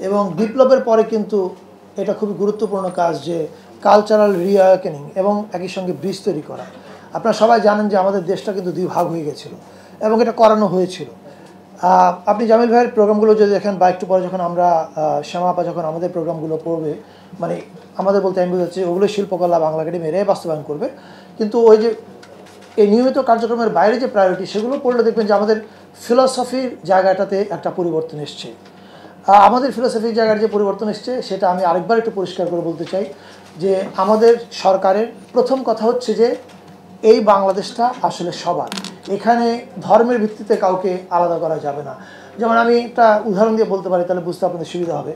এবং বিপ্লবের পরে কিন্তু এটা খুবই গুরুত্বপূর্ণ কাজ যে কালচারাল রিঅ্যাওয়েকেনিং এবং একই সঙ্গে ব্রিজ তৈরি করা। আপনারা সবাই জানেন যে আমাদের দেশটা কিন্তু দুই ভাগ হয়ে গেছিলো এবং এটা করানো হয়েছিল। আপনি জামিল ভাইয়ের প্রোগ্রামগুলো যদি দেখেন বা একটু পরে যখন আমরা শ্যামা আপা যখন আমাদের প্রোগ্রামগুলো পড়বে, মানে আমাদের বলতে আমি বোঝাচ্ছি ওগুলো শিল্পকলা বাংলা একাডেমি এরাই বাস্তবায়ন করবে, কিন্তু ওই যে এই নিয়মিত কার্যক্রমের বাইরে যে প্রায়োরিটি সেগুলো পড়লে দেখবেন যে আমাদের ফিলসফির জায়গাটাতে একটা পরিবর্তন এসছে। আমাদের ফিলসফির জায়গার যে পরিবর্তন এসছে সেটা আমি আরেকবার একটু পরিষ্কার করে বলতে চাই যে আমাদের সরকারের প্রথম কথা হচ্ছে যে এই বাংলাদেশটা আসলে সবার, এখানে ধর্মের ভিত্তিতে কাউকে আলাদা করা যাবে না। যেমন আমি একটা উদাহরণ দিয়ে বলতে পারি, তাহলে বুঝতে আপনাদের সুবিধা হবে।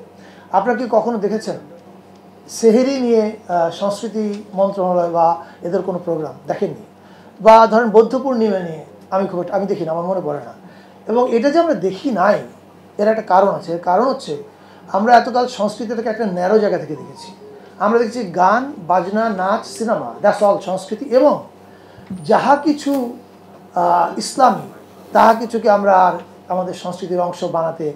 আপনারা কি কখনো দেখেছেন সেহেরি নিয়ে সংস্কৃতি মন্ত্রণালয় বা এদের কোনো প্রোগ্রাম দেখেননি? বা ধরেন বৌদ্ধ পূর্ণিমা নিয়ে আমি দেখি না, আমার মনে পড়ে না। এবং এটা যে আমরা দেখি নাই এর একটা কারণ আছে। এর কারণ হচ্ছে আমরা এতকাল সংস্কৃতিটাকে একটা ন্যারো জায়গা থেকে দেখেছি। আমরা দেখছি গান বাজনা নাচ সিনেমা, দ্যাটস অল সংস্কৃতি, এবং যাহা কিছু ইসলামী তাহা কিছুকে আমরা আর আমাদের সংস্কৃতির অংশ বানাতে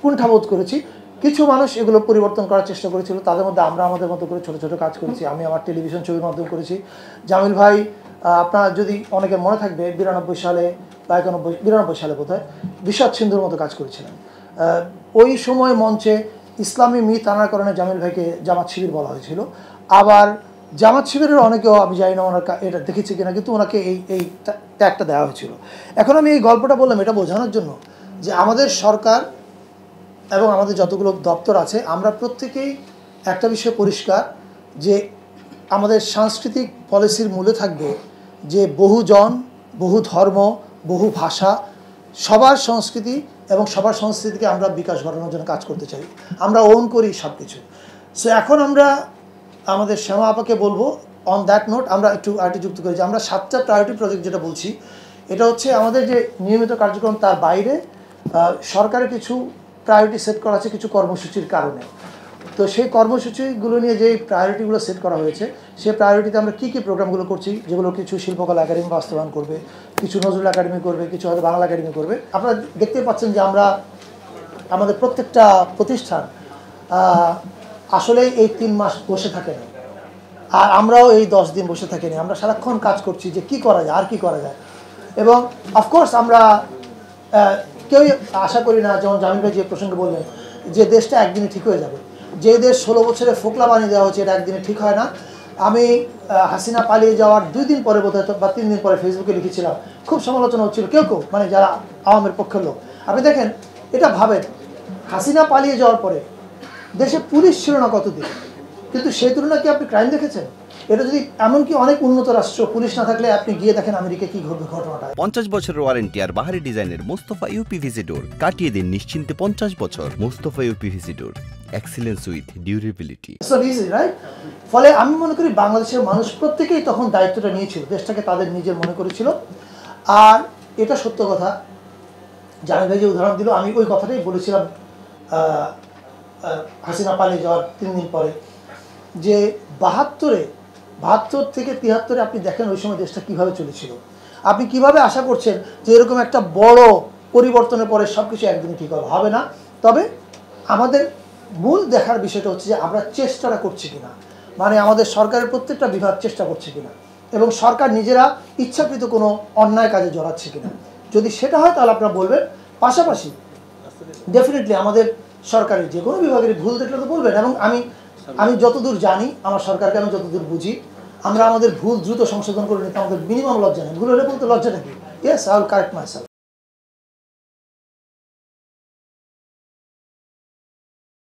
কুণ্ঠাবোধ করেছি। কিছু মানুষ এগুলো পরিবর্তন করার চেষ্টা করেছিল, তাদের মধ্যে আমরা আমাদের মতো করে ছোটো ছোটো কাজ করেছি। আমি আমার টেলিভিশন ছবির মাধ্যমে করেছি। জামিল ভাই, আপনার যদি অনেকের মনে থাকবে 92 সালে বা 92 সালে বোধহয় বিষাদ সিন্ধুর মতো কাজ করেছিলেন। ওই সময় মঞ্চে ইসলামী মিথ আনার কারণে জামিল ভাইকে জামাত শিবির বলা হয়েছিল। আবার জামাত শিবিরের অনেকেও, আমি জানি না ওনার এটা দেখেছি কিনা, কিন্তু ওনাকে এই ট্যাগটা দেওয়া হয়েছিল। এখন আমি এই গল্পটা বললাম এটা বোঝানোর জন্য যে আমাদের সরকার এবং আমাদের যতগুলো দপ্তর আছে আমরা প্রত্যেকেই একটা বিষয় পরিষ্কার যে আমাদের সাংস্কৃতিক পলিসির মূলে থাকবে যে বহুজন, বহু ধর্ম, বহু ভাষা, সবার সংস্কৃতি এবং সবার সংস্কৃতিকে আমরা বিকাশ ঘটানোর জন্য কাজ করতে চাই। আমরা ওন করি সব কিছু। সো এখন আমরা আমাদের শ্যামা আপাকে বলবো অন দ্যাট নোট আমরা একটু আরেকটু যুক্ত করি যে আমরা 7টা প্রায়োরিটি প্রজেক্ট যেটা বলছি, এটা হচ্ছে আমাদের যে নিয়মিত কার্যক্রম তার বাইরে সরকারের কিছু প্রায়োরিটি সেট করা আছে কিছু কর্মসূচির কারণে। তো সেই কর্মসূচিগুলো নিয়ে যে প্রায়োরিটিগুলো সেট করা হয়েছে সেই প্রায়োরিটিতে আমরা কী কী প্রোগ্রামগুলো করছি, যেগুলো কিছু শিল্পকলা একাডেমি বাস্তবায়ন করবে, কিছু নজরুল একাডেমি করবে, কিছু হয়তো বাংলা একাডেমি করবে। আপনারা দেখতে পাচ্ছেন যে আমরা আমাদের প্রত্যেকটা প্রতিষ্ঠান আসলে এই 3 মাস বসে থাকে না, আর আমরাও এই 10 দিন বসে থাকিনি। আমরা সারাক্ষণ কাজ করছি যে কি করা যায় আর কি করা যায়। এবং অফকোর্স আমরা কেউই আশা করি না, যেমন জামিল ভাই যে প্রসঙ্গে বললেন যে দেশটা একদিনে ঠিক হয়ে যাবে। যে দেশ 16 বছরে ফোকলা বানিয়ে দেওয়া হচ্ছে এটা একদিনে ঠিক হয় না। আমি হাসিনা পালিয়ে যাওয়ার 2 দিন পরে বোধহয় বা 3 দিন পরে ফেসবুকে লিখেছিলাম, খুব সমালোচনা হচ্ছিল কেউ মানে যারা আওয়ামের পক্ষের লোক। আপনি দেখেন, এটা ভাবেন, হাসিনা পালিয়ে যাওয়ার পরে দেশে পুলিশ ছিল না কতদিন, কিন্তু সেই তুলনায় কি আপনি ক্রাইম দেখেছেন? এটা যদি এমনকি অনেক উন্নত রাষ্ট্র পুলিশ না থাকলে আপনি গিয়ে দেখেন আমেরিকা কি ঘটবে ঘটনাটা। 50 বছরের ওয়ারেন্টি আর বাহারি ডিজাইনের মুস্তাফা ইউপিভিসি ডোর, কাটিয়ে দিন নিশ্চিন্তে 50 বছর। Mustafa uPVC door, excellence with durability. So easy right. ফলে আমি মনে করি বাংলাদেশের মানুষ প্রত্যেকেই তখন দায়িত্বটা নিয়েছিল, দেশটাকে তাদের নিজের মনে করেছিল। আর এটা সত্য কথা, জামিল ভাই যে উদাহরণ দিল আমি ওই কথাটাই বলেছিলাম হাসিনা পালিয়ে যাওয়ার 3 দিন পরে, যে 72 থেকে 73 আপনি দেখেন ওই সময় দেশটা কীভাবে চলেছিল। আপনি কিভাবে আশা করছেন যে এরকম একটা বড় পরিবর্তনের পরে সব কিছু একদিনই ঠিক হবে না। তবে আমাদের মূল দেখার বিষয়টা হচ্ছে যে আমরা চেষ্টাটা করছি কিনা, মানে আমাদের সরকারের প্রত্যেকটা বিভাগ চেষ্টা করছে কিনা, এবং সরকার নিজেরা ইচ্ছাকৃত কোনো অন্যায় কাজে জড়াচ্ছে কিনা। যদি সেটা হয় তাহলে আপনারা বলবেন। পাশাপাশি ডেফিনেটলি আমাদের সরকারের যে কোনো বিভাগের ভুল দেখলে তো বলবেন। এবং আমি যতদূর জানি, আমার সরকারকে আমি যতদূর বুঝি, আমরা আমাদের ভুল দ্রুত সংশোধন করে নিতে আমাদের মিনিমাম লজ্জা নেই। ভুল হলে বলতে লজ্জাটা কি? Yes, I will correct myself.